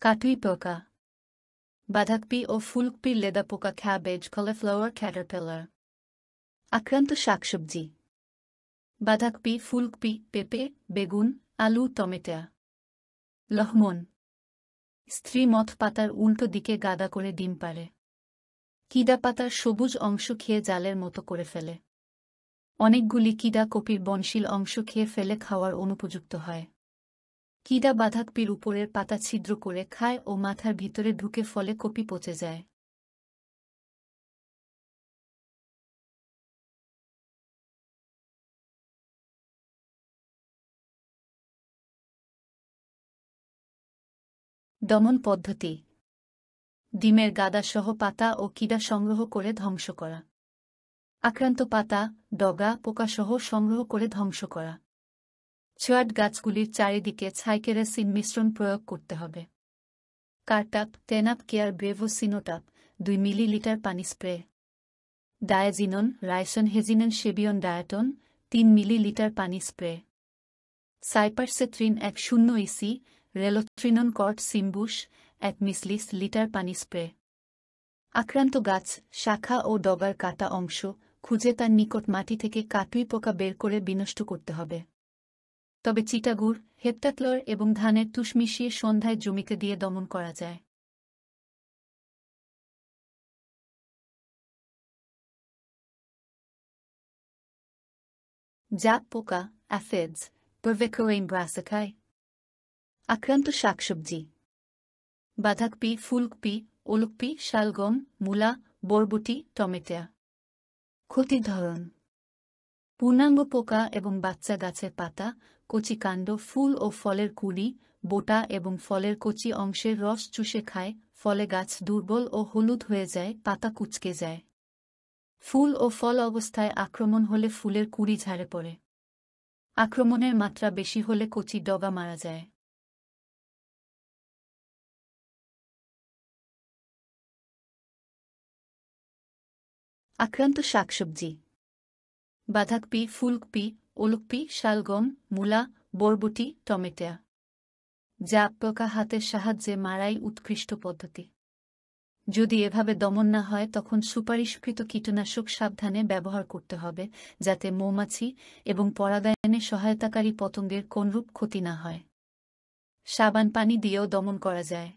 কাটুই পোকা, বাঁধাকপি ও ফুলকপির লেদা পোকা, ক্যাবেজ, কলিফ্লাওয়ার, ক্যাটারপিলার। আক্রান্ত শাকসবজি: বাঁধাকপি, ফুলকপি, পেঁপে, বেগুন, আলু, টমেটো। লহমন: স্ত্রী মথ পাতার উল্টো দিকে গাদা করে ডিম পাড়ে। কিডা পাতার সবুজ অংশ খেয়ে জালের মতো করে ফেলে। অনেকগুলি কিডা কপির বনশীল অংশ খেয়ে ফেলে খাওয়ার অনুপযুক্ত হয়। কিডা বাঁধাকপির উপরের পাতা ছিদ্র করে খায় ও মাথার ভিতরে ঢুকে ফলে কপি পচে যায়। দমন পদ্ধতি: ডিমের গাদাসহ পাতা ও কিডা সংগ্রহ করে ধ্বংস করা। আক্রান্ত পাতা, ডগা, পোকাসহ সংগ্রহ করে ধ্বংস করা। ছোয়াট গাছগুলির চারিদিকে ছাইকেরাসিন মিশ্রণ প্রয়োগ করতে হবে। কার্টাপ, টেনাপ কেয়ার ব্রেভোসিনোটাপ 2 মিলিলিটার পানি স্প্রে। ডায়াজিনন, রাইসন হেজিনন সেবিয়ন ডায়াটন 3 মিলিলিটার পানি স্প্রে। সাইপারসেথ্রিন 10 ইসি, রেলোথ্রিনন কর্ট সিম্বুশ 1 মিলিলিটার পানি স্প্রে। আক্রান্ত গাছ, শাখা ও ডগার কাটা অংশ খুঁজে তার নিকট মাটি থেকে কাটুই পোকা বের করে বিনষ্ট করতে হবে। তবে চিটাগুড়, হেপ্টাক্লোর এবং ধানের তুষ মিশিয়ে সন্ধ্যায় জমিতে দিয়ে দমন করা যায়। জাপ পোকা, অ্যাফিডস, পারভেকোয়েইন ব্রাসিকাই। আক্রান্ত শাকসবজি: বাঁধাকপি, ফুলকপি, ওলকপি, শালগম, মূলা, বরবটি, টমেটো। ক্ষতির ধরন: পূর্ণাঙ্গ পোকা এবং বাচ্চা গাছের পাতা, কচি কাণ্ড, ফুল ও ফলের কুঁড়ি, বোটা এবং ফলের কচি অংশের রস চুষে খায়, ফলে গাছ দুর্বল ও হলুদ হয়ে যায়, পাতা কুঁচকে যায়। ফুল ও ফল অবস্থায় আক্রমণ হলে ফুলের কুঁড়ি ঝরে পড়ে। আক্রমণের মাত্রা বেশি হলে কচি ডগা মারা যায়। আক্রান্ত শাকসবজি: বাঁধাকপি, ফুলকপি, ওলকপি, শালগম, মূলা, বরবটি, টমেটো। জাপ পোকা হাতের সাহায্যে মারাই উৎকৃষ্ট পদ্ধতি। যদি এভাবে দমন না হয় তখন সুপারিশকৃত কীটনাশক সাবধানে ব্যবহার করতে হবে, যাতে মৌমাছি এবং পরাগায়নে সহায়তাকারী পতঙ্গের কোনরূপ ক্ষতি না হয়। সাবান পানি দিয়েও দমন করা যায়।